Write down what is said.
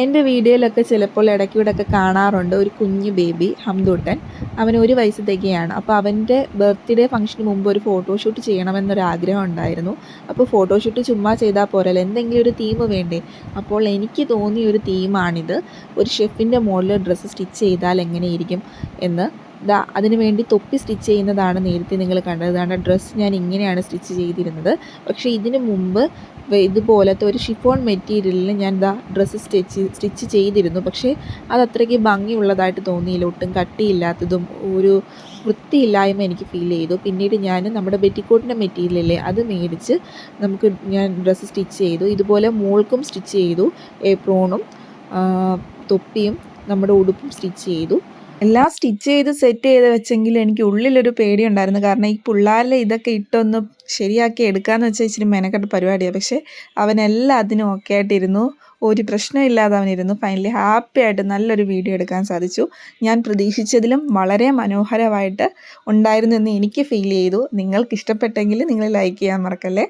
എൻ്റെ വീഡിയോയിലൊക്കെ ചിലപ്പോൾ ഇടയ്ക്കിടയ്ക്ക് കാണാറുണ്ട് ഒരു കുഞ്ഞു ബേബി ഹംദൂട്ടൻ. അവന് 1 വയസ്സ് തികയാണ്. അപ്പോൾ അവൻ്റെ ബർത്ത്ഡേ ഫംഗ്ഷന് മുമ്പ് ഒരു ഫോട്ടോഷൂട്ട് ചെയ്യണമെന്നൊരാഗ്രഹം ഉണ്ടായിരുന്നു. അപ്പോൾ ഫോട്ടോഷൂട്ട് ചുമ്മാ ചെയ്താൽ പോരല്ലോ, എന്തെങ്കിലും ഒരു തീം വേണ്ടേ. അപ്പോൾ എനിക്ക് തോന്നിയ ഒരു തീമാണിത്. ഒരു ഷെഫിൻ്റെ മുകളിൽ ഡ്രസ്സ് സ്റ്റിച്ച് ചെയ്താൽ എങ്ങനെയിരിക്കും എന്ന്. അതിന് വേണ്ടി തൊപ്പി സ്റ്റിച്ച് ചെയ്യുന്നതാണ് നേരത്തെ നിങ്ങൾ കണ്ടത്. കാരണം ഡ്രസ്സ് ഞാൻ ഇങ്ങനെയാണ് സ്റ്റിച്ച് ചെയ്തിരുന്നത്. പക്ഷേ ഇതിന് മുമ്പ് ഇതുപോലത്തെ ഒരു ഷിഫോൺ മെറ്റീരിയലിൽ ഞാൻ ഡ്രസ്സ് സ്റ്റിച്ച് ചെയ്തിരുന്നു. പക്ഷേ അത് അത്രയ്ക്ക് ഭംഗിയുള്ളതായിട്ട് തോന്നിയില്ല. ഒട്ടും കട്ടിയില്ലാത്തതും ഒരു വൃത്തിയില്ലായ്മ എനിക്ക് ഫീൽ ചെയ്തു. പിന്നീട് ഞാൻ നമ്മുടെ ബെറ്റിക്കോട്ടിൻ്റെ മെറ്റീരിയലില്ലേ അത് മേടിച്ച് ഞാൻ ഡ്രസ്സ് സ്റ്റിച്ച് ചെയ്തു. ഇതുപോലെ മോൾക്കും സ്റ്റിച്ച് ചെയ്തു. ഏപ്രോണും തൊപ്പിയും നമ്മുടെ ഉടുപ്പും സ്റ്റിച്ച് ചെയ്തു. എല്ലാം സ്റ്റിച്ച് ചെയ്ത് സെറ്റ് ചെയ്ത് വെച്ചെങ്കിലും എനിക്ക് ഉള്ളിലൊരു പേടിയുണ്ടായിരുന്നു. കാരണം ഈ പിള്ളേരെ ഇതൊക്കെ ഇട്ടൊന്ന് ശരിയാക്കി എടുക്കാമെന്ന് വെച്ചാൽ ഇച്ചിരി മെനക്കെട്ട പരിപാടിയാണ്. പക്ഷേ അവനെല്ലാത്തിനും ഒക്കെ ആയിട്ടിരുന്നു. ഒരു പ്രശ്നമില്ലാതെ അവനിരുന്നു. ഫൈനലി ഹാപ്പി ആയിട്ട് നല്ലൊരു വീഡിയോ എടുക്കാൻ സാധിച്ചു. ഞാൻ പ്രതീക്ഷിച്ചതിലും വളരെ മനോഹരമായിട്ട് ഉണ്ടായിരുന്നു എന്ന് എനിക്ക് ഫീൽ ചെയ്തു. നിങ്ങൾക്ക് ഇഷ്ടപ്പെട്ടെങ്കിൽ നിങ്ങൾ ലൈക്ക് ചെയ്യാൻ മറക്കല്ലേ.